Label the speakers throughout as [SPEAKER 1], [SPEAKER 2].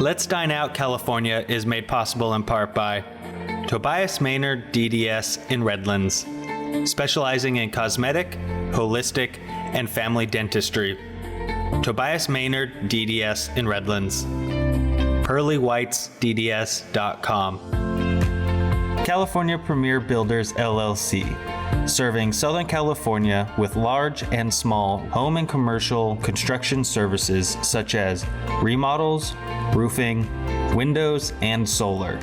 [SPEAKER 1] Let's Dine Out California is made possible in part by Tobias Maynard DDS in Redlands, specializing in cosmetic, holistic, and family dentistry. Tobias Maynard DDS in Redlands. PearlyWhitesDDS.com. California Premier Builders LLC, serving Southern California with large and small home and commercial construction services such as remodels, roofing, windows, and solar.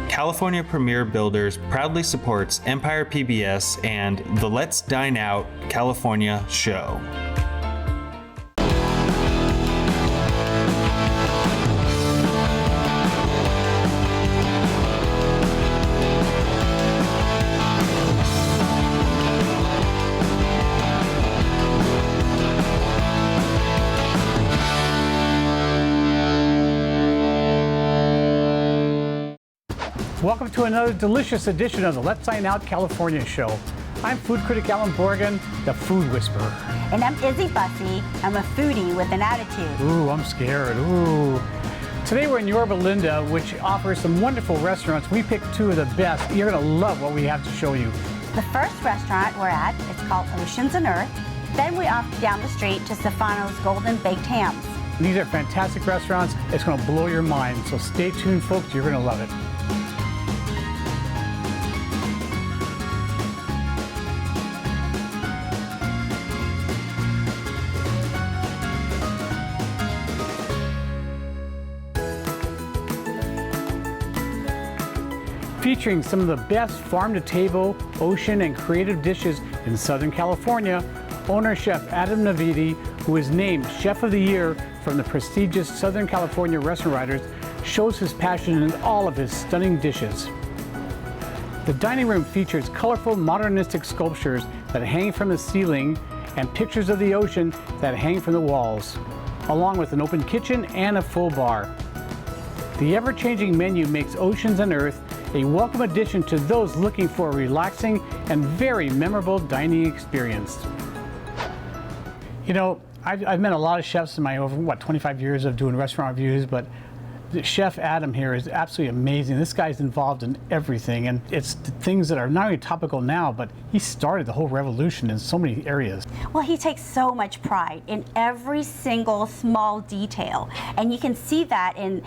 [SPEAKER 1] California Premier Builders proudly supports Empire PBS and the Let's Dine Out California show.
[SPEAKER 2] Welcome to another delicious edition of the Let's Dine Out California show. I'm food critic Alan Borgen, the food whisperer.
[SPEAKER 3] And I'm Izzy Bussey. I'm a foodie with an attitude.
[SPEAKER 2] Ooh, I'm scared. Ooh. Today we're in Yorba Linda, which offers some wonderful restaurants. We picked two of the best. You're going to love what we have to show you.
[SPEAKER 3] The first restaurant we're at is called Oceans and Earth. Then we off down the street to Stefano's Golden Baked Hams.
[SPEAKER 2] These are fantastic restaurants. It's going to blow your mind. So stay tuned, folks. You're going to love it. Featuring some of the best farm-to-table, ocean, and creative dishes in Southern California, owner chef Adam Navidi, who is named Chef of the Year from the prestigious Southern California Restaurant Writers, shows his passion in all of his stunning dishes. The dining room features colorful modernistic sculptures that hang from the ceiling and pictures of the ocean that hang from the walls, along with an open kitchen and a full bar. The ever-changing menu makes Oceans and Earth a welcome addition to those looking for a relaxing and very memorable dining experience. You know, I've met a lot of chefs in my over 25 years of doing restaurant reviews, but Chef Adam here is absolutely amazing. This guy's involved in everything, and it's things that are not only topical now, but he started the whole revolution in so many areas.
[SPEAKER 3] Well, he takes so much pride in every single small detail, and you can see that in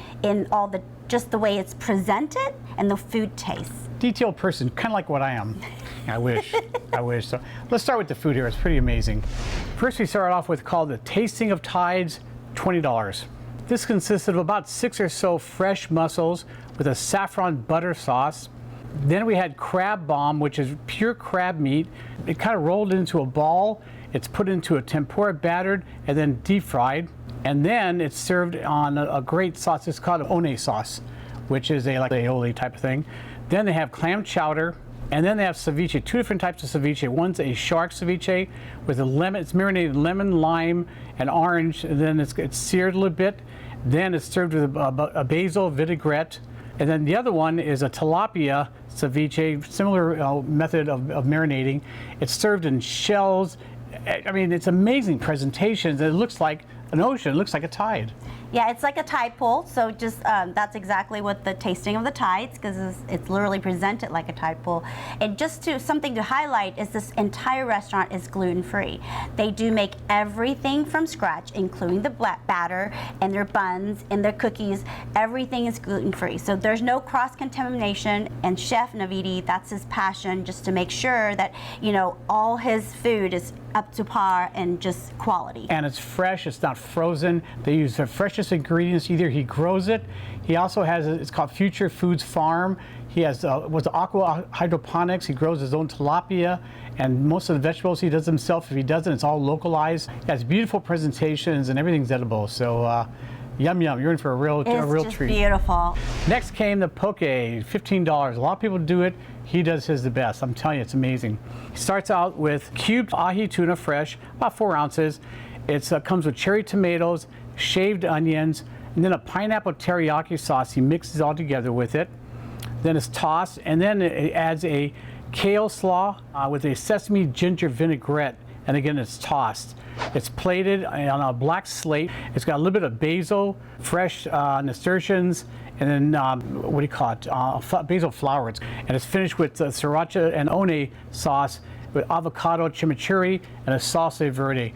[SPEAKER 3] all the just the way it's presented and the food tastes.
[SPEAKER 2] Detailed person, kind of like what I am. I wish. I wish. So let's start with the food here. It's pretty amazing. First, we start off with called the Tasting of Tides, $20. This consisted of about 6 or so fresh mussels with a saffron butter sauce. Then we had crab bomb, which is pure crab meat. It kind of rolled into a ball. It's put into a tempura battered and then deep fried. And then it's served on a great sauce. It's called one sauce, which is like aioli type of thing. Then they have clam chowder, and then they have ceviche, 2 different types of ceviche. One's a shark ceviche with a lemon, it's marinated in lemon, lime, and orange, and then it's seared a little bit. Then it's served with a basil vinaigrette. And then the other one is a tilapia ceviche, similar method of marinating. It's served in shells. I mean, it's amazing presentations. It looks like an ocean, it looks like a tide.
[SPEAKER 3] Yeah, it's like a tide pool, so just that's exactly what the Tasting of the Tides, because it's literally presented like a tide pool. And just something to highlight is this entire restaurant is gluten-free. They do make everything from scratch, including the black batter and their buns and their cookies. Everything is gluten-free, so there's no cross-contamination. And Chef Navidi, that's his passion, just to make sure that, you know, all his food is up to par and just quality.
[SPEAKER 2] And it's fresh, it's not frozen. They use the freshest ingredients. Either he grows it, he also has, it's called Future Foods Farm. He has what's aqua hydroponics. He grows his own tilapia, and most of the vegetables he does himself. If he doesn't, it's all localized. He has beautiful presentations and everything's edible. So yum yum, you're in for a real treat.
[SPEAKER 3] It's just beautiful.
[SPEAKER 2] Next came the poke, $15. A lot of people do it. He does his the best. I'm telling you, it's amazing. He starts out with cubed ahi tuna fresh, about 4 ounces. It comes with cherry tomatoes, shaved onions, and then a pineapple teriyaki sauce. He mixes it all together with it. Then it's tossed, and then it adds a kale slaw with a sesame ginger vinaigrette, and again it's tossed. It's plated on a black slate. It's got a little bit of basil, fresh nasturtiums, and then what do you call it? Basil flowers. And it's finished with sriracha and one sauce with avocado, chimichurri, and a salsa verde.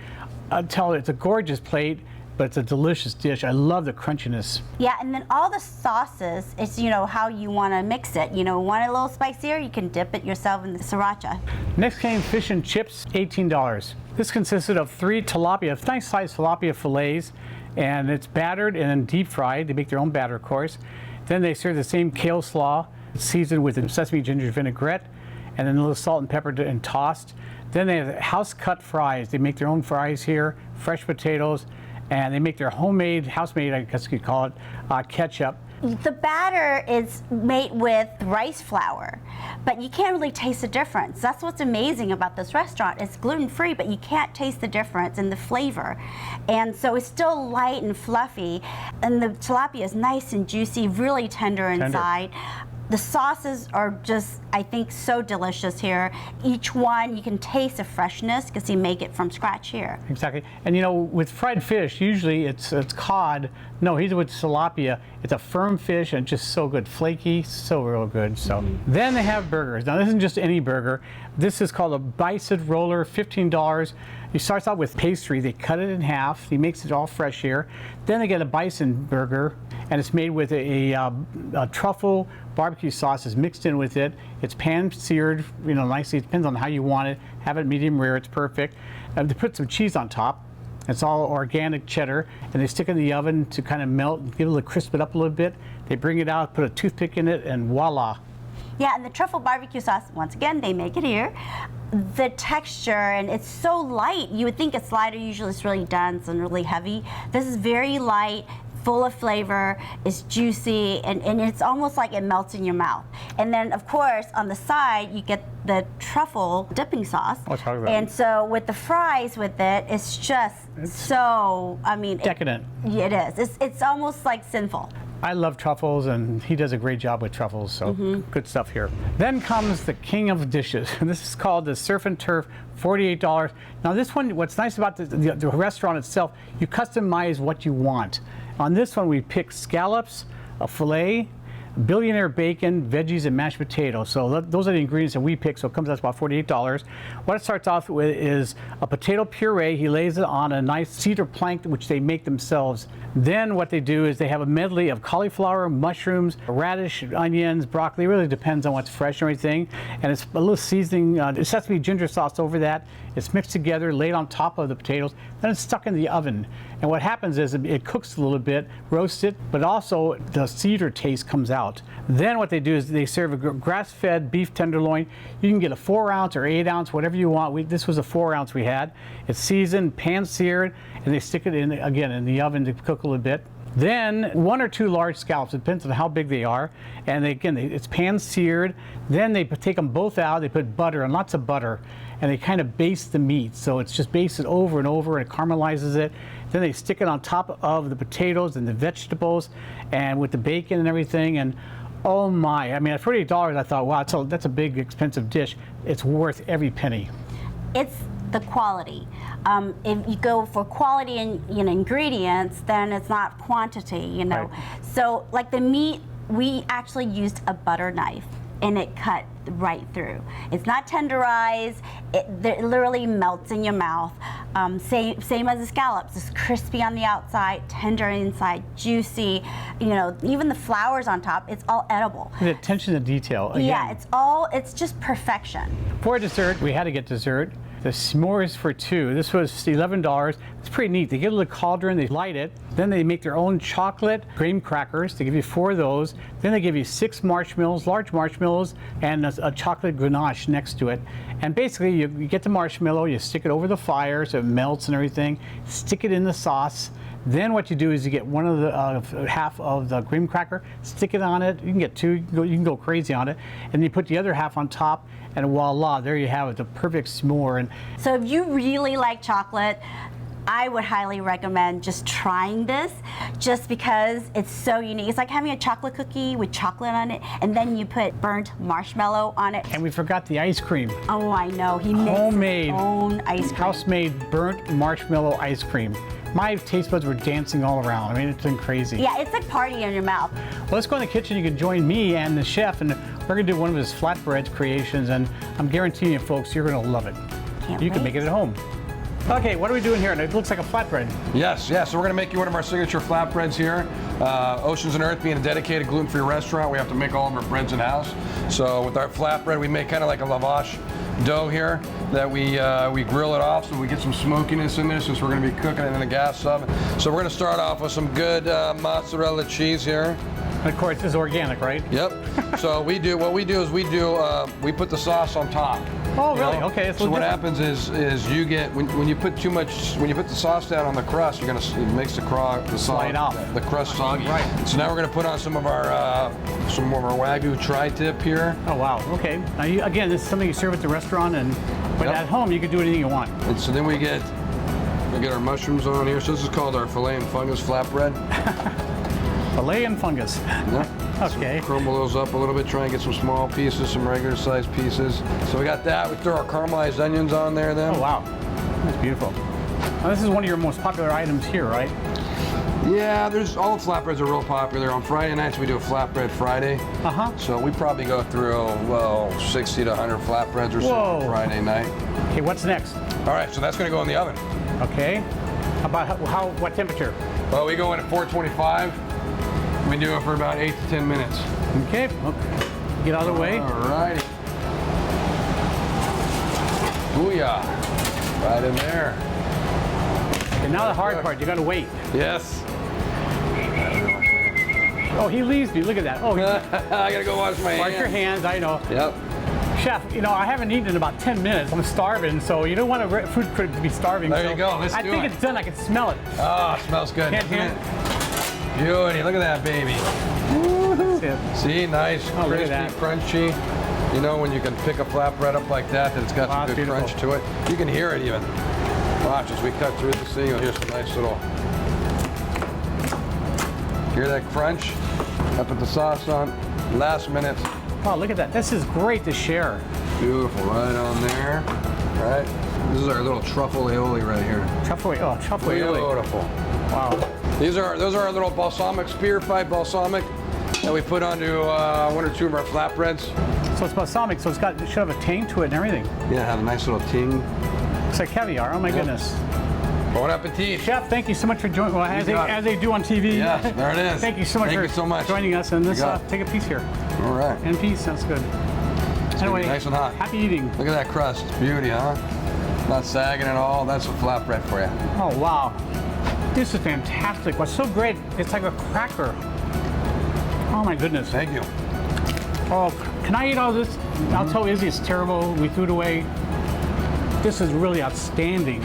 [SPEAKER 2] I tell you, it's a gorgeous plate, but it's a delicious dish. I love the crunchiness.
[SPEAKER 3] Yeah, and then all the sauces, it's, you know, how you want to mix it. You know, want it a little spicier, you can dip it yourself in the sriracha.
[SPEAKER 2] Next came fish and chips, $18. This consisted of 3 tilapia, nice sized tilapia fillets, and it's battered and then deep fried. They make their own batter, of course. Then they serve the same kale slaw, seasoned with the sesame ginger vinaigrette, and then a little salt and pepper and tossed. Then they have house cut fries. They make their own fries here, fresh potatoes, and they make their homemade, house-made, I guess you could call it, ketchup.
[SPEAKER 3] The batter is made with rice flour, but you can't really taste the difference. That's what's amazing about this restaurant. It's gluten-free, but you can't taste the difference in the flavor. And so it's still light and fluffy, and the tilapia is nice and juicy, really tender inside. The sauces are just, I think, so delicious here. Each one, you can taste the freshness because you make it from scratch here.
[SPEAKER 2] Exactly. And you know, with fried fish, usually it's cod. No, he's with tilapia. It's a firm fish and just so good, flaky, so real good. So then they have burgers. Now this isn't just any burger. This is called a bison roller, $15. He starts out with pastry. They cut it in half. He makes it all fresh here. Then they get a bison burger, and it's made with a truffle barbecue sauce is mixed in with it. It's pan seared, you know, nicely. It depends on how you want it. Have it medium rare. It's perfect. They put some cheese on top. It's all organic cheddar, and they stick it in the oven to kind of melt, give it crisp it up a little bit. They bring it out, put a toothpick in it, and voila.
[SPEAKER 3] Yeah, and the truffle barbecue sauce, once again, they make it here. The texture, and it's so light. You would think a slider usually is really dense and really heavy. This is very light, full of flavor, it's juicy, and it's almost like it melts in your mouth. And then, of course, on the side, you get the truffle dipping sauce.
[SPEAKER 2] Oh, talk about
[SPEAKER 3] and so with the fries with it, it's just so, I mean...
[SPEAKER 2] Decadent.
[SPEAKER 3] It is. It's almost like sinful.
[SPEAKER 2] I love truffles, and he does a great job with truffles, so good stuff here. Then comes the king of dishes. This is called the Surf and Turf, $48. Now this one, what's nice about the restaurant itself, you customize what you want. On this one, we picked scallops, a filet, billionaire bacon, veggies, and mashed potatoes. So those are the ingredients that we picked, so it comes out to about $48. What it starts off with is a potato puree. He lays it on a nice cedar plank, which they make themselves. Then what they do is they have a medley of cauliflower, mushrooms, radish, onions, broccoli. It really depends on what's fresh and everything. And it's a little seasoning, sesame ginger sauce over that. It's mixed together, laid on top of the potatoes. Then it's stuck in the oven. And what happens is it cooks a little bit, roasts it, but also the cedar taste comes out. Then what they do is they serve a grass-fed beef tenderloin. You can get a 4-ounce or 8-ounce, whatever you want. This was a 4-ounce we had. It's seasoned, pan-seared, and they stick it in, again, in the oven to cook a little bit. Then 1 or 2 large scallops, it depends on how big they are. And it's pan-seared. Then they take them both out. They put butter, and lots of butter, and they kind of baste the meat. So it's just basted over and over, and it caramelizes it. Then they stick it on top of the potatoes and the vegetables, and with the bacon and everything. And oh my! I mean, at $48, I thought, wow, that's a big, expensive dish. It's worth every penny.
[SPEAKER 3] It's the quality. If you go for quality in ingredients, then it's not quantity, you know.
[SPEAKER 2] Right.
[SPEAKER 3] So, like the meat, we actually used a butter knife, and it cut right through. It's not tenderized. It literally melts in your mouth. Same as the scallops. It's crispy on the outside, tender inside, juicy. You know, even the flowers on top. It's all edible.
[SPEAKER 2] The attention to detail. Again.
[SPEAKER 3] Yeah, it's just perfection.
[SPEAKER 2] For dessert, we had to get dessert. The s'mores for 2. This was $11. It's pretty neat. They get a little cauldron, they light it, then they make their own chocolate graham crackers. They give you 4 of those. Then they give you 6 marshmallows, large marshmallows, and a chocolate ganache next to it. And basically, you get the marshmallow, you stick it over the fire so it melts and everything, stick it in the sauce. Then what you do is you get one of the half of the graham cracker, stick it on it. You can get 2. You can go crazy on it, and you put the other half on top, and voila! There you have it, the perfect s'more. And
[SPEAKER 3] so if you really like chocolate, I would highly recommend just trying this just because it's so unique. It's like having a chocolate cookie with chocolate on it, and then you put burnt marshmallow on it.
[SPEAKER 2] And we forgot the ice cream.
[SPEAKER 3] Oh, I know. He makes
[SPEAKER 2] Homemade,
[SPEAKER 3] his own ice cream.
[SPEAKER 2] house-made burnt marshmallow ice cream. My taste buds were dancing all around. I mean, it's been crazy.
[SPEAKER 3] Yeah, it's like party in your mouth.
[SPEAKER 2] Well, let's go in the kitchen. You can join me and the chef, and we're gonna do one of his flatbread creations, and I'm guaranteeing you, folks, you're gonna love it.
[SPEAKER 3] Can't
[SPEAKER 2] You can
[SPEAKER 3] wait.
[SPEAKER 2] make it at home. Okay, what are we doing here? It looks like a flatbread.
[SPEAKER 4] Yes, so we're going to make you one of our signature flatbreads here. Oceans and Earth being a dedicated gluten-free restaurant, we have to make all of our breads in-house. So with our flatbread, we make kind of like a lavash dough here that we grill it off so we get some smokiness in there since we're going to be cooking it in a gas oven. So we're going to start off with some good mozzarella cheese here.
[SPEAKER 2] And of course, this is organic, right?
[SPEAKER 4] Yep. So we put the sauce on top.
[SPEAKER 2] Oh,
[SPEAKER 4] You know?
[SPEAKER 2] really? Okay.
[SPEAKER 4] So what happens is you get when you put too much, when you put the sauce down on the crust, it makes the
[SPEAKER 2] Slide off.
[SPEAKER 4] the crust soggy.
[SPEAKER 2] Right.
[SPEAKER 4] So now we're going to put on some of our Wagyu tri-tip here.
[SPEAKER 2] Oh, wow. Okay. Now, again, this is something you serve at the restaurant, but
[SPEAKER 4] Yep.
[SPEAKER 2] at home, you can do anything you want.
[SPEAKER 4] And so then we get our mushrooms on here. So this is called our filet and fungus flatbread.
[SPEAKER 2] Filet and fungus.
[SPEAKER 4] Yep.
[SPEAKER 2] Okay.
[SPEAKER 4] So crumble those up a little bit, try and get some small pieces, some regular sized pieces. So we got that. We throw our caramelized onions on there then.
[SPEAKER 2] Oh, wow. That's beautiful. Now, this is one of your most popular items here, right?
[SPEAKER 4] Yeah, all the flatbreads are real popular. On Friday nights we do a flatbread Friday.
[SPEAKER 2] Uh-huh.
[SPEAKER 4] So we probably go through, 60 to 100 flatbreads or so on
[SPEAKER 2] Whoa.
[SPEAKER 4] Friday night.
[SPEAKER 2] Okay, what's next?
[SPEAKER 4] All right, so that's gonna go in the oven.
[SPEAKER 2] Okay. What temperature?
[SPEAKER 4] Well, we go in at 425. We do it for about 8 to 10 minutes.
[SPEAKER 2] Okay. Get out of the way.
[SPEAKER 4] All righty. Booyah. Right in there.
[SPEAKER 2] And now the hard part, you gotta wait.
[SPEAKER 4] Yes.
[SPEAKER 2] Oh, he leaves me. Look at that. Oh,
[SPEAKER 4] I gotta go wash my
[SPEAKER 2] wash your
[SPEAKER 4] hands.
[SPEAKER 2] hands. I know.
[SPEAKER 4] Yep.
[SPEAKER 2] Chef, I haven't eaten in about 10 minutes. I'm starving, so you don't want a food critic to be starving.
[SPEAKER 4] There
[SPEAKER 2] so
[SPEAKER 4] you go. Let's
[SPEAKER 2] I
[SPEAKER 4] do
[SPEAKER 2] think
[SPEAKER 4] it.
[SPEAKER 2] it's done. I can smell it.
[SPEAKER 4] Oh, it smells good.
[SPEAKER 2] Can't
[SPEAKER 4] doesn't
[SPEAKER 2] hear
[SPEAKER 4] it? Beauty. Look at that baby.
[SPEAKER 2] That's it.
[SPEAKER 4] See, nice,
[SPEAKER 2] Oh, look at
[SPEAKER 4] crispy,
[SPEAKER 2] that.
[SPEAKER 4] crunchy. You know, when you can pick a flatbread up like that, it's got
[SPEAKER 2] Wow,
[SPEAKER 4] some good
[SPEAKER 2] beautiful.
[SPEAKER 4] crunch to it. You can hear it even. Watch, as we cut through this thing, you'll hear some nice little... Hear that crunch? I put the sauce on. Last minute.
[SPEAKER 2] Oh, look at that. This is great to share.
[SPEAKER 4] Beautiful, right on there. Right? This is our little truffle aioli right here.
[SPEAKER 2] Truffle aioli.
[SPEAKER 4] Beautiful.
[SPEAKER 2] Wow.
[SPEAKER 4] Those are our little balsamic, spear-fried balsamic that we put onto one or two of our flatbreads.
[SPEAKER 2] So it's balsamic, so it should have a tang to it and everything.
[SPEAKER 4] Yeah, have a nice little ting.
[SPEAKER 2] It's like caviar. Oh my goodness.
[SPEAKER 4] Bon appetit.
[SPEAKER 2] Chef, thank you so much for joining. Well, as
[SPEAKER 4] got it.
[SPEAKER 2] they do on TV.
[SPEAKER 4] Yes, there it is.
[SPEAKER 2] Thank you so much
[SPEAKER 4] Thank
[SPEAKER 2] for
[SPEAKER 4] you so much.
[SPEAKER 2] joining us. And let's
[SPEAKER 4] got it.
[SPEAKER 2] take a piece here.
[SPEAKER 4] All right.
[SPEAKER 2] And peace. That's good. Anyway,
[SPEAKER 4] nice and hot.
[SPEAKER 2] happy eating.
[SPEAKER 4] Look at that crust. Beauty, huh? Not sagging at all. That's a flatbread for you.
[SPEAKER 2] Oh, wow. This is fantastic. What's so great, it's like a cracker. Oh, my goodness.
[SPEAKER 4] Thank you.
[SPEAKER 2] Oh, can I eat all this? I'll tell Izzy it's terrible. We threw it away. This is really outstanding.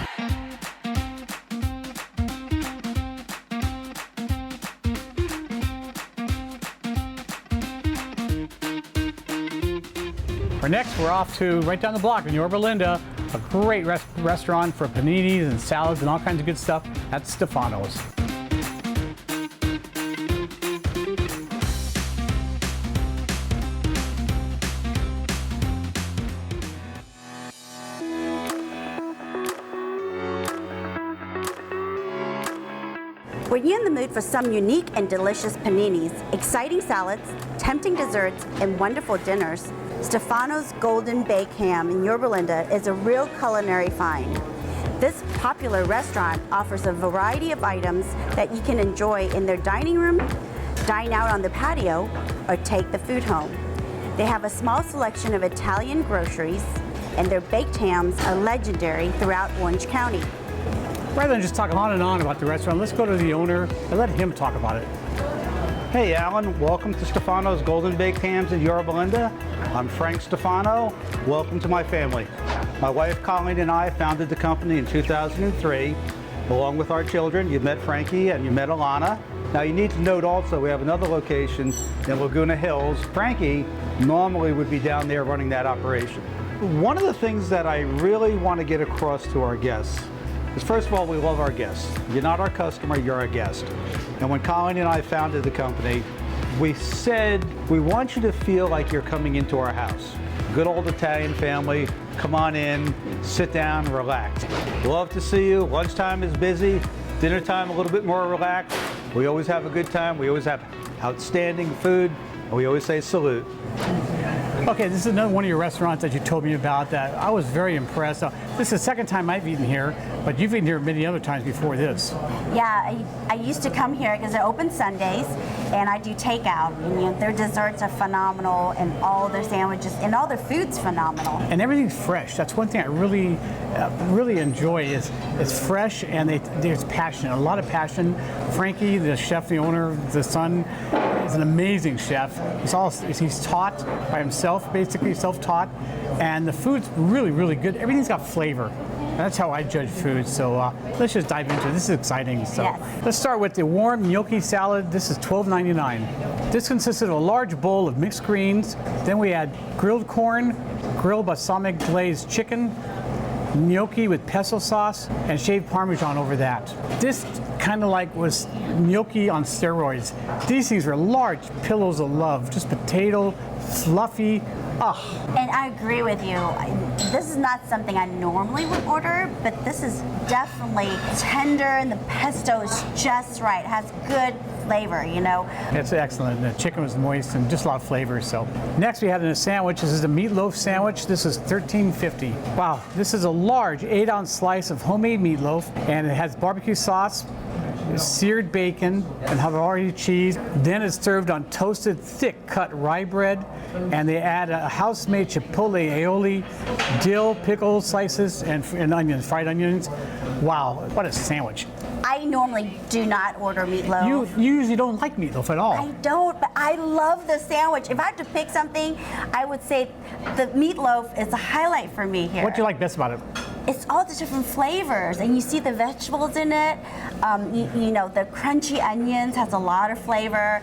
[SPEAKER 2] Next, we're off to right down the block in Yorba Linda, a great restaurant for paninis and salads and all kinds of good stuff. That's Stefano's.
[SPEAKER 3] When you're in the mood for some unique and delicious paninis, exciting salads, tempting desserts, and wonderful dinners, Stefano's Golden Baked Ham in Yorba Linda is a real culinary find. This popular restaurant offers a variety of items that you can enjoy in their dining room, dine out on the patio, or take the food home. They have a small selection of Italian groceries, and their baked hams are legendary throughout Orange County.
[SPEAKER 2] Rather than just talk on and on about the restaurant, let's go to the owner and let him talk about it.
[SPEAKER 5] Hey Alan, welcome to Stefano's Golden Baked Hams in Yorba Linda. I'm Frank Stefano. Welcome to my family. My wife Colleen and I founded the company in 2003, along with our children. You met Frankie and you met Alana. Now you need to note also we have another location in Laguna Hills. Frankie normally would be down there running that operation. One of the things that I really want to get across to our guests is first of all, we love our guests. You're not our customer, you're our guest. And when Colleen and I founded the company, we said, we want you to feel like you're coming into our house. Good old Italian family, come on in, sit down, relax. Love to see you. Lunchtime is busy, dinner time a little bit more relaxed. We always have a good time. We always have outstanding food, and we always say salute.
[SPEAKER 2] Okay, this is another one of your restaurants that you told me about that I was very impressed. This is the second time I've eaten here, but you've eaten here many other times before this.
[SPEAKER 3] Yeah, I used to come here because they're open Sundays, and I do takeout. And, you know, their desserts are phenomenal, and all their sandwiches, and all their food's phenomenal.
[SPEAKER 2] And everything's fresh. That's one thing I really enjoy is it's fresh and there's passion, a lot of passion. Frankie, the chef, the owner, the son, is an amazing chef. He's taught by himself, basically self-taught, and the food's really, really good. Everything's got flavor. That's how I judge food. So let's just dive into it. This is exciting. So
[SPEAKER 3] Yes.
[SPEAKER 2] let's start with the warm gnocchi salad. This is $12.99. This consisted of a large bowl of mixed greens. Then we had grilled corn, grilled balsamic glazed chicken, gnocchi with pesto sauce, and shaved Parmesan over that. This kind of like was gnocchi on steroids. These things were large pillows of love, just potato, fluffy.
[SPEAKER 3] And I agree with you. This is not something I normally would order, but this is definitely tender, and the pesto is just right. It has good flavor, you know.
[SPEAKER 2] It's excellent. The chicken was moist and just a lot of flavor. So next we had in a sandwich. This is a meatloaf sandwich. This is $13.50. Wow, this is a large 8-ounce slice of homemade meatloaf, and it has barbecue sauce, seared bacon, and Havarti cheese. Then it's served on toasted, thick cut rye bread, and they add a house-made chipotle aioli, dill, pickle slices, and onions, fried onions. Wow, what a sandwich.
[SPEAKER 3] I normally do not order meatloaf.
[SPEAKER 2] You usually don't like meatloaf at all.
[SPEAKER 3] I don't, but I love the sandwich. If I had to pick something, I would say the meatloaf is a highlight for me here.
[SPEAKER 2] What do you like best about it?
[SPEAKER 3] It's all the different flavors, and you see the vegetables in it. You know, the crunchy onions has a lot of flavor.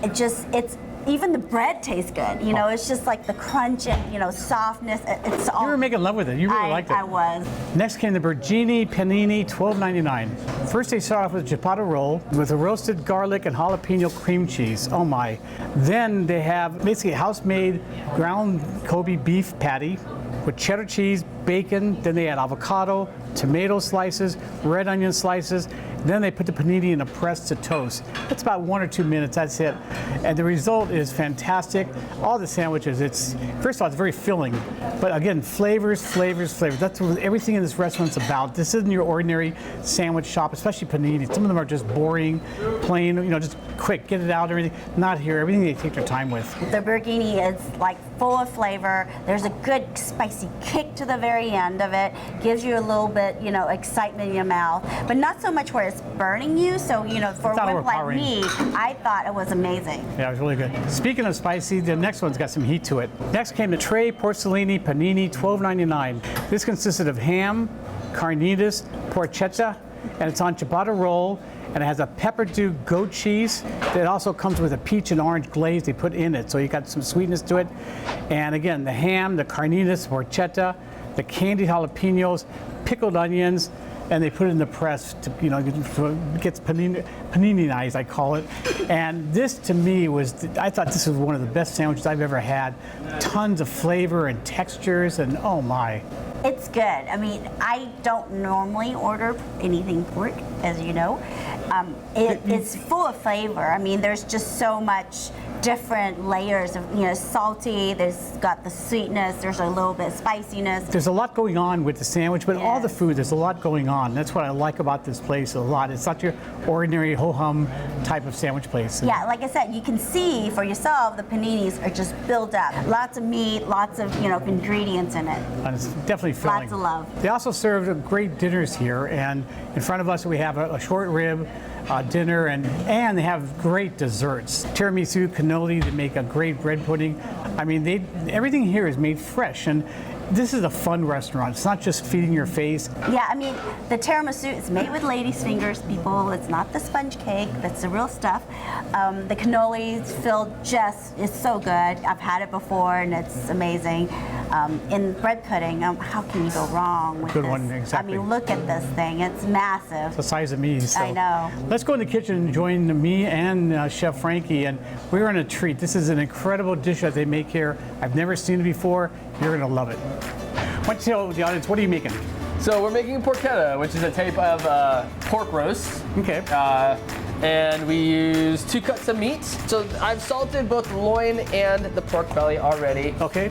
[SPEAKER 3] It's even the bread tastes good. You know, it's just like the crunch and, you know, softness. It's all.
[SPEAKER 2] You were making love with it. You really liked it.
[SPEAKER 3] I was.
[SPEAKER 2] Next came the Bergini Panini, $12.99. First they start off with a ciabatta roll with a roasted garlic and jalapeno cream cheese. Oh my. Then they have basically a house-made ground Kobe beef patty with cheddar cheese, bacon. Then they add avocado, tomato slices, red onion slices. Then they put the panini in a press to toast. It's about 1 or 2 minutes, that's it. And the result is fantastic. All the sandwiches, first of all, it's very filling. But again, flavors. That's what everything in this restaurant's about. This isn't your ordinary sandwich shop, especially panini. Some of them are just boring, plain, you know, just quick, get it out, everything. Not here, everything they take their time with.
[SPEAKER 3] The Bergini is like full of flavor. There's a good spicy kick to the very end of it. Gives you a little bit, you know, excitement in your mouth, but not so much where it's burning you. So, you know, for one like me, I thought it was amazing.
[SPEAKER 2] Yeah, it was really good. Speaking of spicy, the next one's got some heat to it. Next came the Tre Porcellini Panini, $12.99. This consisted of ham, carnitas, porchetta, and it's on ciabatta roll, and it has a pepperdew goat cheese. It also comes with a peach and orange glaze they put in it, so you got some sweetness to it. And again, the ham, the carnitas, porchetta, the candied jalapenos, pickled onions, and they put it in the press to, you know, it gets panini-ized, I call it. And this, to me, I thought this was one of the best sandwiches I've ever had. Tons of flavor and textures, and oh my.
[SPEAKER 3] It's good. I mean, I don't normally order anything pork, as you know. It's full of flavor. I mean, there's just so much different layers of, you know, salty, there's got the sweetness, there's a little bit of spiciness.
[SPEAKER 2] There's a lot going on with the sandwich, but all the food, there's a lot going on. That's what I like about this place a lot. It's not your ordinary ho-hum type of sandwich place.
[SPEAKER 3] Yeah, like I said, you can see for yourself the paninis are just built up. Lots of meat, lots of, you know, ingredients in it.
[SPEAKER 2] And it's definitely filling.
[SPEAKER 3] Lots of love.
[SPEAKER 2] They also serve great dinners here, and in front of us we have a short rib dinner, and they have great desserts. Tiramisu, cannoli, they make a great bread pudding. I mean, everything here is made fresh, and this is a fun restaurant. It's not just feeding your face.
[SPEAKER 3] Yeah, I mean, the tiramisu is made with ladies' fingers, people. It's not the sponge cake. That's the real stuff. The cannoli is filled it's so good. I've had it before, and it's amazing. in bread pudding, how can you go wrong with
[SPEAKER 2] Good
[SPEAKER 3] this?
[SPEAKER 2] one, exactly.
[SPEAKER 3] I mean, look at this thing. It's massive.
[SPEAKER 2] The size of me. So.
[SPEAKER 3] I know.
[SPEAKER 2] Let's go in the kitchen and join me and Chef Frankie, and we're on a treat. This is an incredible dish that they make here. I've never seen it before. You're gonna love it. Why don't you tell the audience, what are you making?
[SPEAKER 6] So we're making porchetta, which is a type of pork roast.
[SPEAKER 2] Okay.
[SPEAKER 6] And we use 2 cuts of meat. So I've salted both the loin and the pork belly already.
[SPEAKER 2] Okay.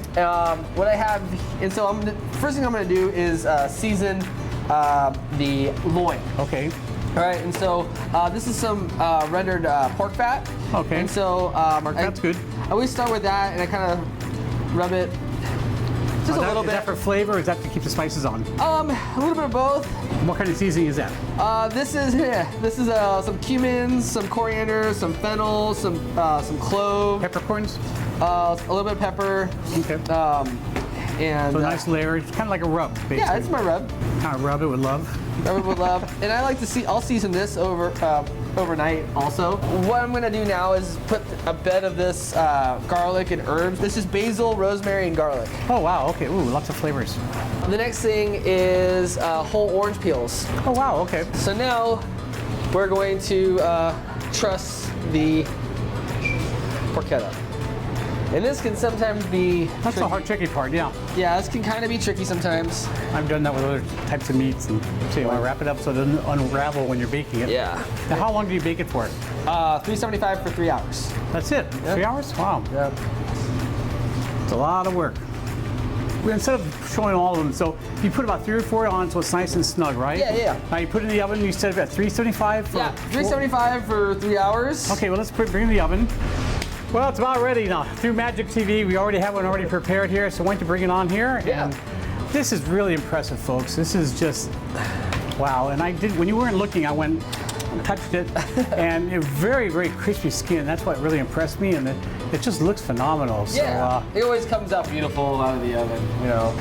[SPEAKER 6] What I have, and so first thing I'm gonna do is season the loin.
[SPEAKER 2] Okay.
[SPEAKER 6] All right, and so this is some rendered pork fat.
[SPEAKER 2] Okay.
[SPEAKER 6] And so
[SPEAKER 2] That's good.
[SPEAKER 6] I always start with that, and I kind of rub it just a little
[SPEAKER 2] Is
[SPEAKER 6] bit.
[SPEAKER 2] that for flavor, or is that to keep the spices on?
[SPEAKER 6] A little bit of both.
[SPEAKER 2] What kind of seasoning is that?
[SPEAKER 6] This is some cumin, some coriander, some fennel, some clove,
[SPEAKER 2] Peppercorns?
[SPEAKER 6] a little bit of pepper,
[SPEAKER 2] Okay.
[SPEAKER 6] and
[SPEAKER 2] So a nice layer. It's kind of like a rub, basically.
[SPEAKER 6] yeah, it's my rub.
[SPEAKER 2] Kind of rub it with love.
[SPEAKER 6] Rub it with love. And I like to I'll season this overnight also. What I'm gonna do now is put a bed of this garlic and herbs. This is basil, rosemary, and garlic.
[SPEAKER 2] Oh, wow. Okay. Ooh, lots of flavors.
[SPEAKER 6] The next thing is whole orange peels.
[SPEAKER 2] Oh, wow. Okay.
[SPEAKER 6] So now we're going to truss the porchetta. And this can sometimes be
[SPEAKER 2] That's the
[SPEAKER 6] tricky.
[SPEAKER 2] hard, tricky part, yeah.
[SPEAKER 6] Yeah, this can kind of be tricky sometimes.
[SPEAKER 2] I've done that with other types of meats. And so you want to wrap it up so it doesn't unravel when you're baking it.
[SPEAKER 6] Yeah.
[SPEAKER 2] Now, how long do you bake it for?
[SPEAKER 6] 375 for 3 hours.
[SPEAKER 2] That's it? 3 hours? Wow.
[SPEAKER 6] Yep.
[SPEAKER 2] It's a lot of work. Instead of showing all of them, so you put about 3 or 4 on so it's nice and snug, right?
[SPEAKER 6] Yeah.
[SPEAKER 2] Now you put it in the oven, you set it at 375 for
[SPEAKER 6] Yeah, 375 for 3 hours.
[SPEAKER 2] Okay, well let's bring it in the oven. Well, it's about ready now. Through Magic TV, we already have one already prepared here, so why don't you bring it on here?
[SPEAKER 6] Yeah.
[SPEAKER 2] And this is really impressive, folks. This is just, wow. And I did, when you weren't looking, I went, touched it, and it very, very crispy skin. That's what really impressed me, and it just looks phenomenal.
[SPEAKER 6] Yeah,
[SPEAKER 2] So,
[SPEAKER 6] it always comes out beautiful out of the oven, you know.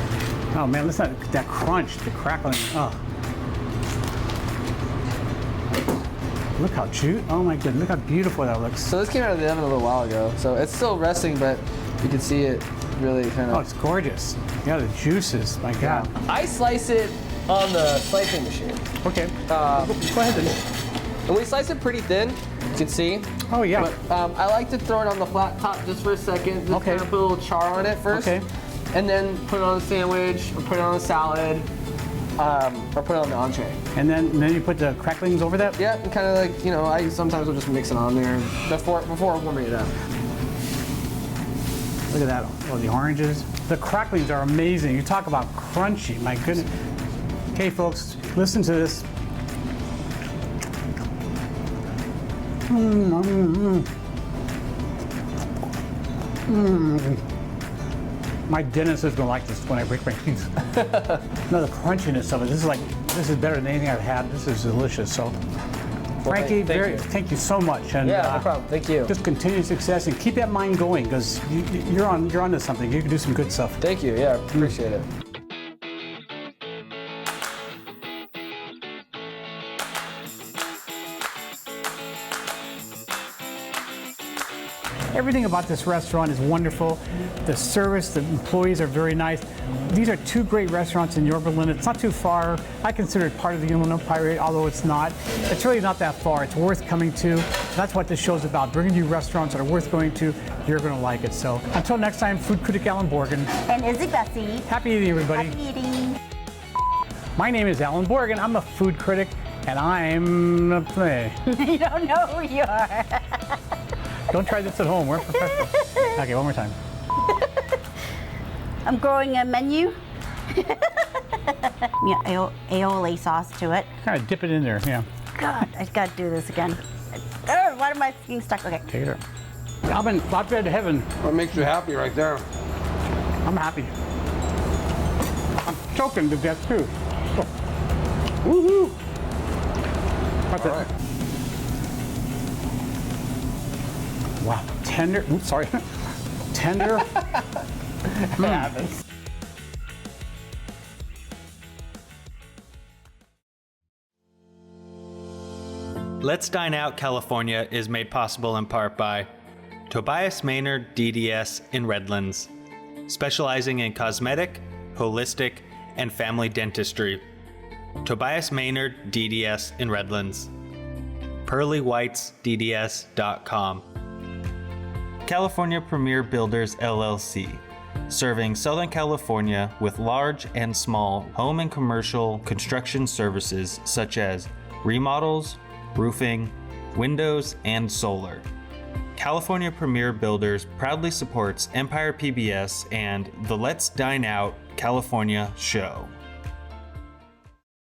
[SPEAKER 2] oh man, listen to that crunch, the crackling. Oh. Look how oh my goodness, look how beautiful that looks.
[SPEAKER 6] So this came out of the oven a little while ago, so it's still resting, but you can see it really kind of.
[SPEAKER 2] Oh, it's gorgeous. Yeah, the juices, my God.
[SPEAKER 6] I slice it on the slicing machine.
[SPEAKER 2] Okay, go ahead then.
[SPEAKER 6] And we slice it pretty thin, you can see.
[SPEAKER 2] Oh yeah.
[SPEAKER 6] But I like to throw it on the flat top just for a second. Just
[SPEAKER 2] Okay.
[SPEAKER 6] kind of put a little char on it first.
[SPEAKER 2] Okay.
[SPEAKER 6] And then put it on a sandwich, or put it on a salad, or put it on the entree.
[SPEAKER 2] And then you put the cracklings over that?
[SPEAKER 6] Yeah, and kind of like, you know, I sometimes will just mix it on there before warming it up.
[SPEAKER 2] Look at that. Oh, the oranges. The cracklings are amazing. You talk about crunchy, my goodness. Okay, folks, listen to this. My dentist is gonna like this when I break my teeth. No, the crunchiness of it. This is better than anything I've had. This is delicious. So, Frankie, thank you so much. And
[SPEAKER 6] Yeah, no problem. Thank you.
[SPEAKER 2] just continued success and keep that mind going because you're onto something. You can do some good stuff.
[SPEAKER 6] Thank you. Yeah, appreciate it.
[SPEAKER 2] Everything about this restaurant is wonderful. The service, the employees are very nice. These are 2 great restaurants in Yorba Linda. It's not too far. I consider it part of the Inland Empire, although it's not. It's really not that far. It's worth coming to. That's what this show's about, bringing you restaurants that are worth going to. You're going to like it. So until next time, food critic Alan Borgen.
[SPEAKER 3] And Izzy Bessie.
[SPEAKER 2] Happy eating, everybody.
[SPEAKER 3] Happy eating.
[SPEAKER 2] My name is Alan Borgen. I'm a food critic, and I'm a play.
[SPEAKER 3] You don't know who you are.
[SPEAKER 2] Don't try this at home. We're professionals. Okay, one more time.
[SPEAKER 3] I'm growing a menu. Yeah, aioli sauce to it.
[SPEAKER 2] Kind of dip it in there. Yeah.
[SPEAKER 3] God, I gotta do this again. Why am I getting stuck? Okay.
[SPEAKER 2] Take it. Alvin, flatbread to heaven.
[SPEAKER 4] What makes you happy right there?
[SPEAKER 2] I'm happy. I'm choking to death too. Oh. Woohoo! What's
[SPEAKER 4] All
[SPEAKER 2] that?
[SPEAKER 4] right.
[SPEAKER 2] Wow, tender. Oops, sorry. Tender.
[SPEAKER 1] Let's Dine Out California is made possible in part by Tobias Maynard DDS in Redlands, specializing in cosmetic, holistic, and family dentistry. Tobias Maynard, DDS in Redlands. PearlyWhitesDDS.com. California Premier Builders LLC, serving Southern California with large and small home and commercial construction services such as remodels, roofing, windows, and solar. California Premier Builders proudly supports Empire PBS and the Let's Dine Out California show.